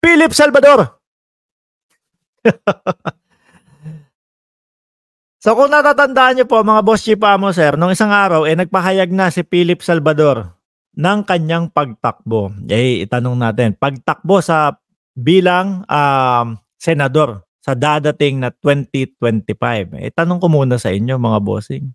Philip Salvador. So kung natatandaan niyo po mga boss Chipamo sir, nung isang araw nagpahayag na si Philip Salvador ng kanyang pagtakbo. Itanong natin, pagtakbo sa bilang senador sa dadating na 2025. Tanong ko muna sa inyo mga bossing.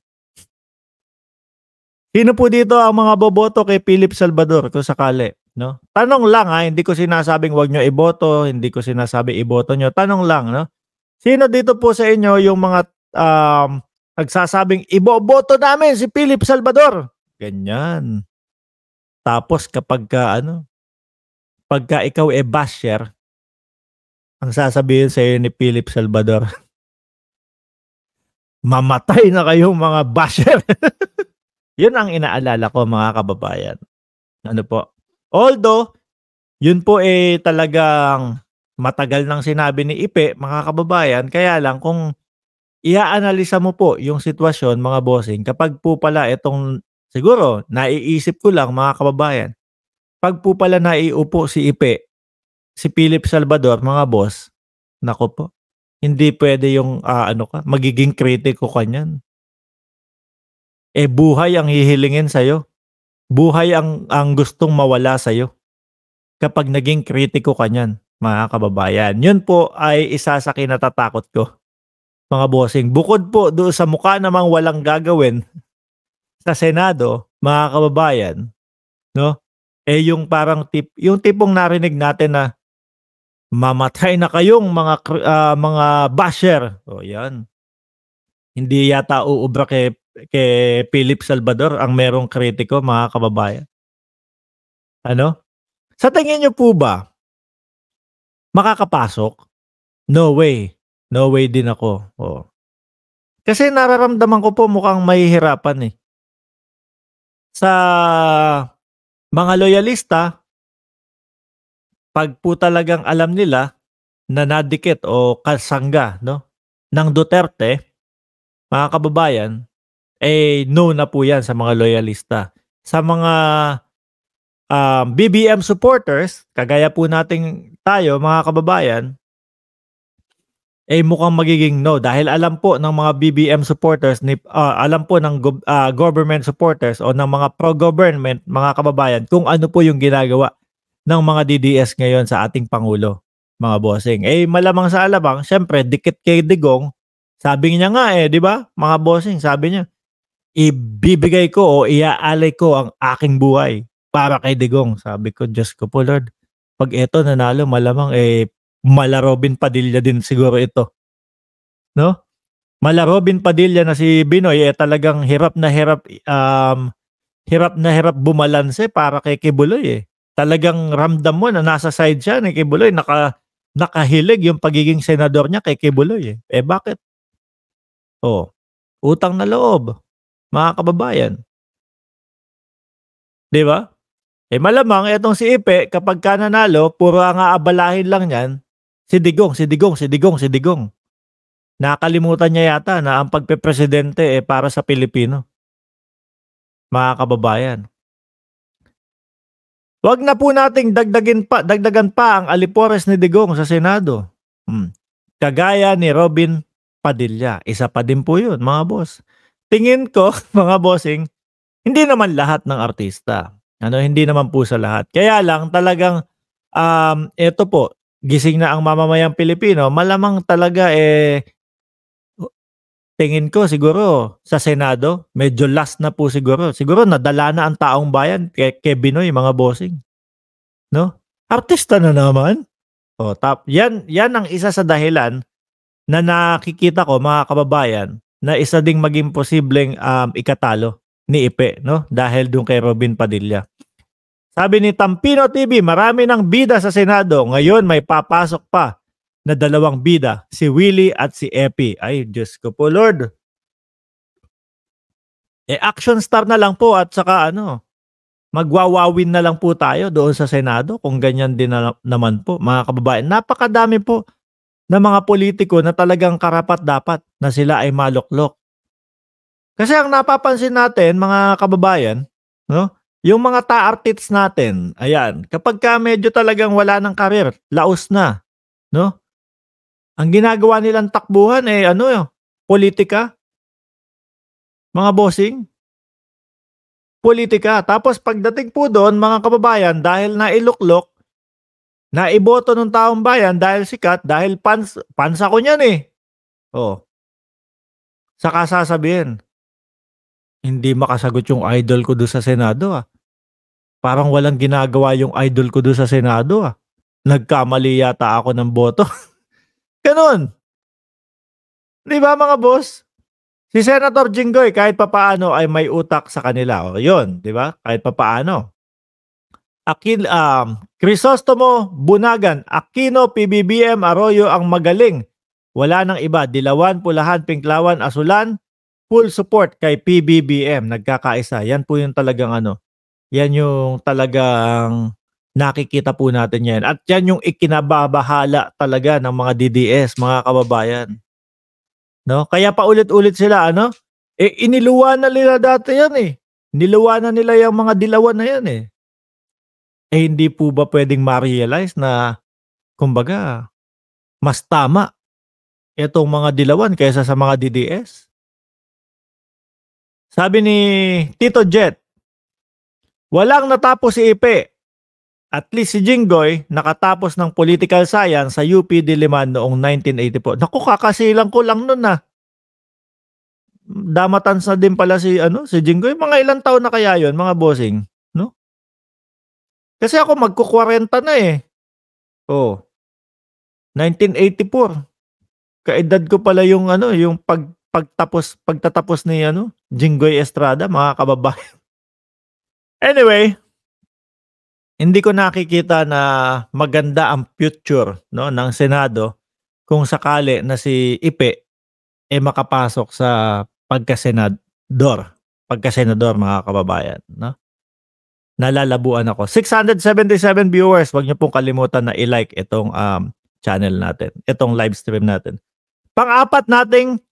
Sino po dito ang mga boboto kay Philip Salvador kung sakali? No? Tanong lang hindi ko sinasabing wag nyo iboto, hindi ko sinasabing iboto nyo. Tanong lang, no? Sino dito po sa inyo yung mga nagsasabing iboboto namin si Philip Salvador? Ganyan. Tapos pagka ikaw basher, ang sasabihin sa iyo ni Philip Salvador, mamatay na kayong mga basher. Yun ang inaalala ko mga kababayan. Ano po? Although, yun po talagang matagal nang sinabi ni Ipe, mga kababayan, kaya lang kung i-analisa mo po yung sitwasyon mga bossing, kapag po pala siguro, naiisip ko lang mga kababayan, pag po pala naiupo si Ipe, si Philip Salvador, mga boss, nako po, hindi pwede yung magiging kritiko ka niyan. Buhay ang hihilingin sa'yo. Buhay ang gustong mawala sa'yo kapag naging kritiko ka niyan, mga kababayan. Yun po ay isa sa kinatatakot ko, mga bossing. Bukod po doon sa mukha namang walang gagawin sa Senado, mga kababayan, no? Yung parang yung tipong narinig natin na mamatay na kayong mga basher. O yan. Hindi yata uubra kay Philip Salvador ang merong kritiko, mga kababayan. Ano? Sa tingin niyo po ba makakapasok? No way. No way din ako. Kasi nararamdaman ko po mukhang mahihirapan sa mga loyalista, pag po talagang alam nila na nadikit o kasangga ng Duterte, mga kababayan, no na po yan sa mga loyalista. Sa mga BBM supporters, kagaya po nating tayo mga kababayan, mukhang magiging no dahil alam po ng mga BBM supporters, alam po ng government supporters o ng mga pro-government mga kababayan kung ano po yung ginagawa ng mga DDS ngayon sa ating Pangulo, mga bossing. Malamang sa alabang, syempre dikit kay Digong, sabi niya nga di ba mga bossing, sabi niya, ibibigay ko o iaalay ko ang aking buhay para kay Digong. Sabi ko, Diyos ko po Lord, pag ito nanalo, malamang mala Robin Padilla din siguro ito. No? Mala Robin Padilla na si Binoy talagang hirap na hirap bumalanse para kay Kibuloy Talagang ramdam mo na nasa side siya ni Kibuloy, nakahilig yung pagiging senador niya kay Kibuloy bakit? Utang na loob, mga kababayan. 'Di ba? Malamang etong si Ipe kapag ka nanalo, puro ang aabalahin lang niyan si Digong. Nakalimutan niya yata na ang pagpepresidente para sa Pilipino. Mga kababayan. Wag na po nating dagdagan pa ang alipores ni Digong sa Senado. Kagaya ni Robin Padilla. Isa pa din po yun, mga boss. Tingin ko, mga bossing, hindi naman lahat ng artista. Hindi naman po sa lahat. Kaya lang talagang ito po, gising na ang mamamayang Pilipino, malamang talaga tingin ko siguro sa Senado, medyo last na po siguro. Siguro nadala na ang taong bayan kay Binoy, mga bossing. No? Artista na naman. Yan ang isa sa dahilan na nakikita ko, mga kababayan, na isa ding maging posibleng ikatalo ni Ipe, no? Dahil doon kay Robin Padilla. Sabi ni Tampino TV, marami ng bida sa Senado. Ngayon may papasok pa na 2 bida, si Willie at si Epi. Ay, Diyos ko po Lord. Action star na lang po at saka magwawawin na lang po tayo doon sa Senado kung ganyan din naman po, mga kababayan. Napakadami po na mga politiko na talagang karapat-dapat na sila ay maluklok. Kasi ang napapansin natin, mga kababayan, Yung mga ta-artits natin, ayan, kapagka medyo talagang wala ng career, laos na, 'no? Ang ginagawa nilang takbuhan, ano, politika, mga bossing, politika. Tapos pagdating po dun mga kababayan dahil nailuklok, naiboto ng taong bayan dahil sikat, dahil fans ako niyan, eh. Oh, saka sasabihin, "Hindi makasagot yung idol ko dun sa Senado, ah. Parang walang ginagawa yung idol ko dun sa Senado, ah. Nagkamali yata ako ng boto." Gano'n, 'di ba mga boss? Si Senator Jinggoy kahit papaano ay may utak sa kanila, oh, 'yun, 'di ba? Kahit papaano. Crisostomo Bunagan, Aquino, PBBM, Arroyo ang magaling. Wala nang iba, dilawan, pulahan, pinklawan, asulan, full support kay PBBM, nagkakaisa. Yan po yung talagang ano, yan yung talagang nakikita po natin yan. At yan yung ikinababahala talaga ng mga DDS, mga kababayan. No? Kaya paulit-ulit sila, ano? Iniluwa na nila dati yan, eh. Niluwa na nila yung mga dilawan na yan, eh. Hindi po ba pwedeng ma-realize na kumbaga mas tama itong mga dilawan kaysa sa mga DDS? Sabi ni Tito Jet, walang natapos si Ipe. At least si Jinggoy nakatapos ng political science sa UP Diliman noong 1984. Naku, kakasilang ko lang nun, ah. Damatans na din pala si ano, si Jinggoy. Mga ilang taon na kaya 'yon, mga bossing, 'no? Kasi ako magku-40 na, eh. Oh, 1984. Kaedad ko pala yung ano, yung pagtatapos ni ano, Jinggoy Estrada, mga kababayan. Anyway, hindi ko nakikita na maganda ang future, 'no, ng Senado kung sakali na si Ipe, makapasok sa pagkasenador, mga kababayan, 'no? Nalalabuan ako. 677 viewers, 'wag niyo pong kalimutan na i-like itong, channel natin, itong live stream natin. Pang-apat nating